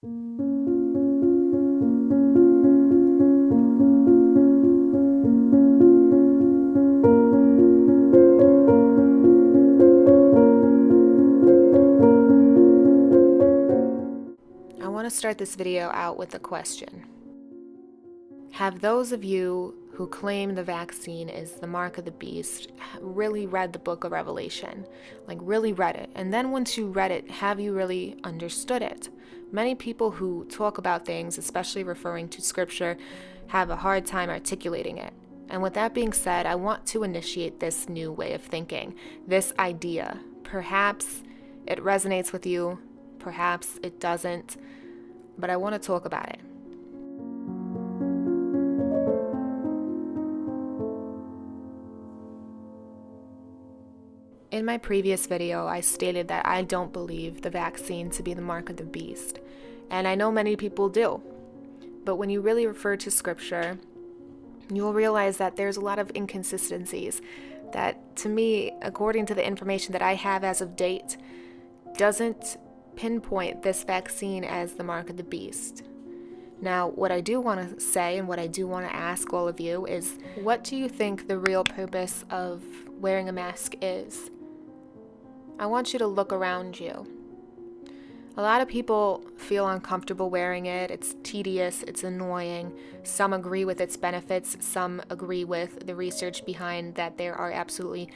I want to start this video out with a question. Have those of you who claim the vaccine is the mark of the beast really read the book of Revelation? Like, really read it? And then once you read it, have you really understood it? Many people who talk about things, especially referring to scripture, have a hard time articulating it. And with that being said, I want to initiate this new way of thinking, this idea. Perhaps it resonates with you, perhaps it doesn't, but I want to talk about it. In my previous video, I stated that I don't believe the vaccine to be the mark of the beast, and I know many people do. But when you really refer to scripture, you'll realize that there's a lot of inconsistencies that, to me, according to the information that I have as of date, doesn't pinpoint this vaccine as the mark of the beast. Now, what I do want to say and what I do want to ask all of you is, what do you think the real purpose of wearing a mask is? I want you to look around you. A lot of people feel uncomfortable wearing it. It's tedious, it's annoying. Some agree with its benefits, some agree with the research behind that there are absolutely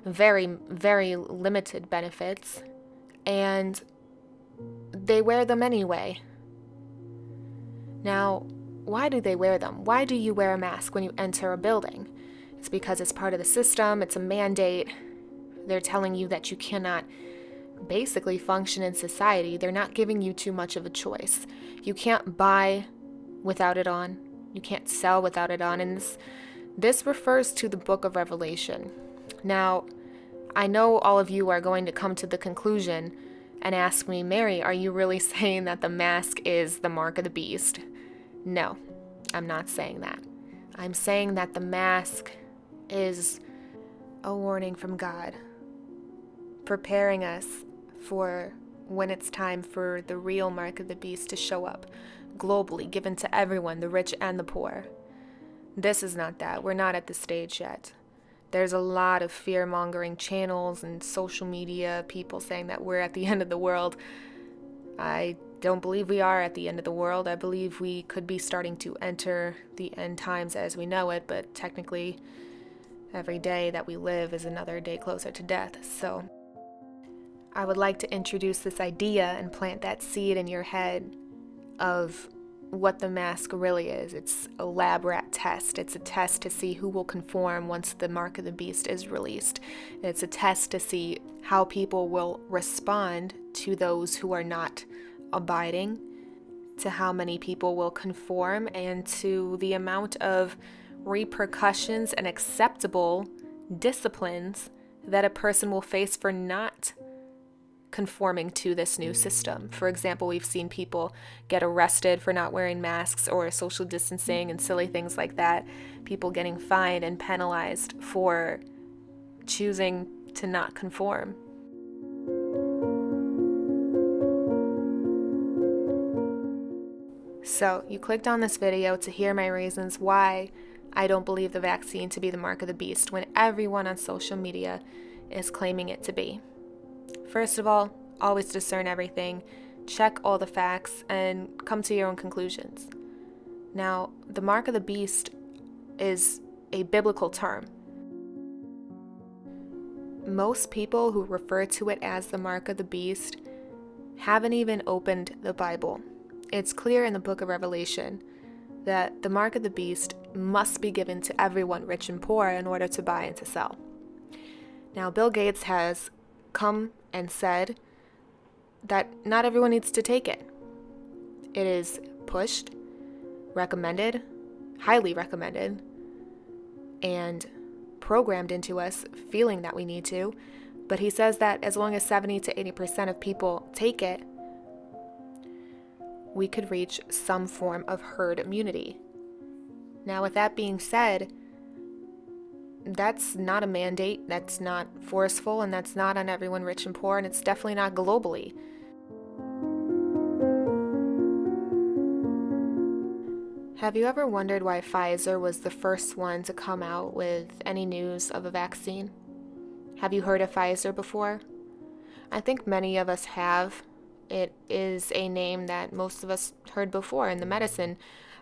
very, very limited benefits. And they wear them anyway. Now, why do they wear them? Why do you wear a mask when you enter a building? It's because it's part of the system, it's a mandate. They're telling you that you cannot basically function in society. They're not giving you too much of a choice. You can't buy without it on. You can't sell without it on. And this refers to the book of Revelation. Now, I know all of you are going to come to the conclusion and ask me, Mary, are you really saying that the mask is the mark of the beast? No, I'm not saying that. I'm saying that the mask is a warning from God, preparing us for when it's time for the real mark of the beast to show up globally, given to everyone, the rich and the poor. This is not that. We're not at the stage yet. There's a lot of fear-mongering channels and social media, people saying that we're at the end of the world. I don't believe we are at the end of the world. I believe we could be starting to enter the end times as we know it, but technically every day that we live is another day closer to death. So I would like to introduce this idea and plant that seed in your head of what the mask really is. It's a lab rat test. It's a test to see who will conform once the mark of the beast is released. It's a test to see how people will respond to those who are not abiding, to how many people will conform, and to the amount of repercussions and acceptable disciplines that a person will face for not conforming to this new system. For example, we've seen people get arrested for not wearing masks or social distancing and silly things like that. People getting fined and penalized for choosing to not conform. So, you clicked on this video to hear my reasons why I don't believe the vaccine to be the mark of the beast when everyone on social media is claiming it to be. First of all, always discern everything, check all the facts, and come to your own conclusions. Now, the mark of the beast is a biblical term. Most people who refer to it as the mark of the beast haven't even opened the Bible. It's clear in the book of Revelation that the mark of the beast must be given to everyone, rich and poor, in order to buy and to sell. Now, Bill Gates has come and said that not everyone needs to take it. It is pushed, recommended, highly recommended, and programmed into us feeling that we need to. But he says that as long as 70 to 80% of people take it, we could reach some form of herd immunity. Now, with that being said, that's not a mandate, that's not forceful, and that's not on everyone, rich and poor, and it's definitely not globally. Have you ever wondered why Pfizer was the first one to come out with any news of a vaccine? Have you heard of Pfizer before? I think many of us have. It is a name that most of us heard before in the medicine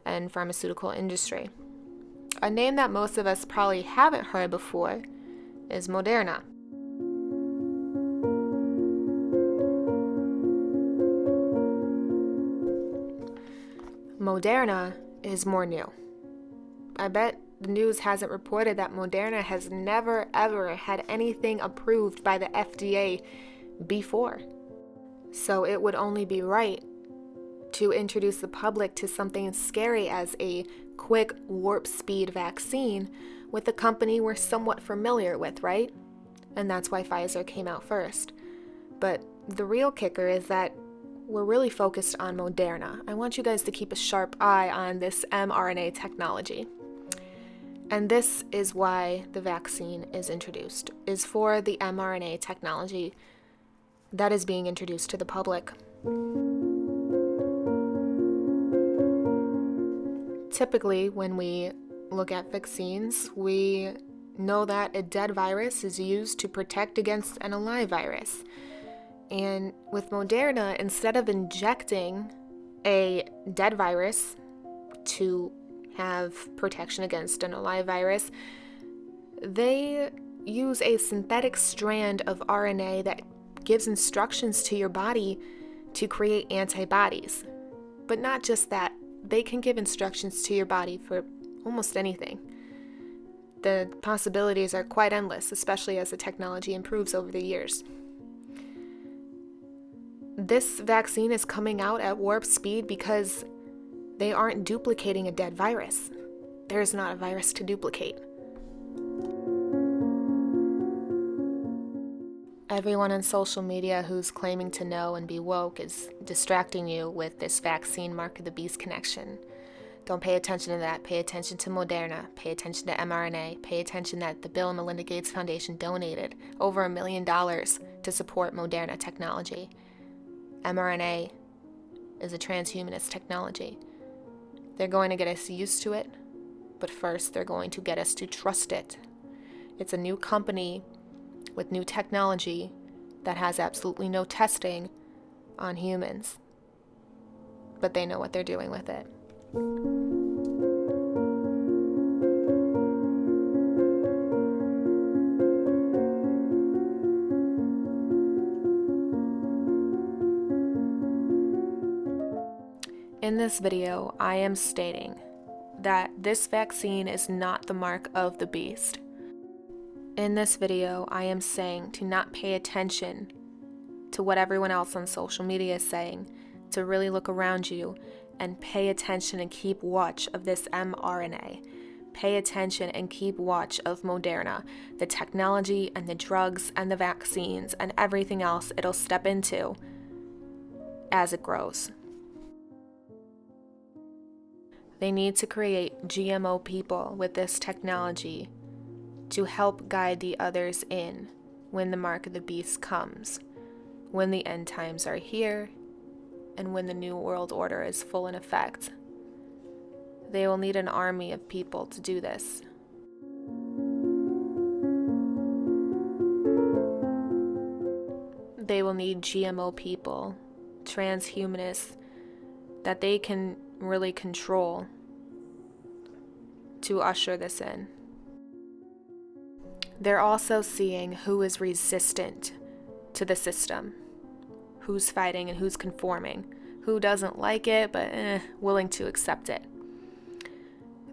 and pharmaceutical industry. A name that most of us probably haven't heard before is Moderna. Moderna is more new. I bet the news hasn't reported that Moderna has never ever had anything approved by the FDA before. So it would only be right to introduce the public to something scary as a quick warp speed vaccine with a company we're somewhat familiar with, right? And that's why Pfizer came out first. But the real kicker is that we're really focused on Moderna. I want you guys to keep a sharp eye on this mRNA technology. And this is why the vaccine is introduced, is for the mRNA technology that is being introduced to the public. Typically, when we look at vaccines, we know that a dead virus is used to protect against an alive virus. And with Moderna, instead of injecting a dead virus to have protection against an alive virus, they use a synthetic strand of RNA that gives instructions to your body to create antibodies. But not just that, they can give instructions to your body for almost anything. The possibilities are quite endless, especially as the technology improves over the years. This vaccine is coming out at warp speed because they aren't duplicating a dead virus. There is not a virus to duplicate. Everyone on social media who's claiming to know and be woke is distracting you with this vaccine mark of the beast connection. Don't pay attention to that. Pay attention to Moderna. Pay attention to mRNA. Pay attention that the Bill and Melinda Gates Foundation donated over $1 million to support Moderna technology. mRNA is a transhumanist technology. They're going to get us used to it, but first they're going to get us to trust it. It's a new company with new technology that has absolutely no testing on humans, but they know what they're doing with it. In this video, I am stating that this vaccine is not the mark of the beast. In this video, I am saying to not pay attention to what everyone else on social media is saying, to really look around you and pay attention and keep watch of this mRNA. Pay attention and keep watch of Moderna, the technology and the drugs and the vaccines and everything else it'll step into as it grows. They need to create GMO people with this technology to help guide the others in when the mark of the beast comes, when the end times are here, and when the new world order is full in effect. They will need an army of people to do this. They will need GMO people, transhumanists, that they can really control to usher this in. They're also seeing who is resistant to the system, who's fighting and who's conforming, who doesn't like it but willing to accept it.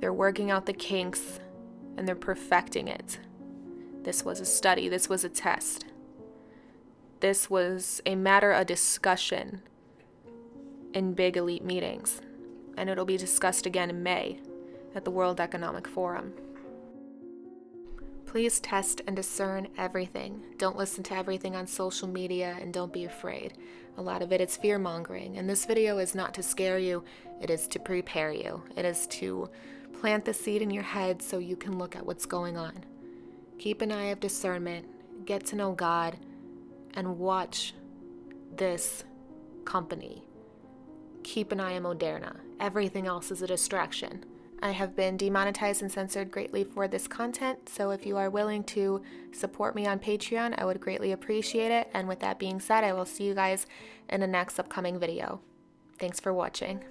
They're working out the kinks and they're perfecting it. This was a study, this was a test. This was a matter of discussion in big elite meetings, and it'll be discussed again in May at the World Economic Forum. Please test and discern everything. Don't listen to everything on social media, and don't be afraid. A lot of it is fear-mongering, and this video is not to scare you, it is to prepare you. It is to plant the seed in your head so you can look at what's going on. Keep an eye of discernment, get to know God, and watch this company. Keep an eye on Moderna. Everything else is a distraction. I have been demonetized and censored greatly for this content, so if you are willing to support me on Patreon, I would greatly appreciate it. And with that being said, I will see you guys in the next upcoming video. Thanks for watching.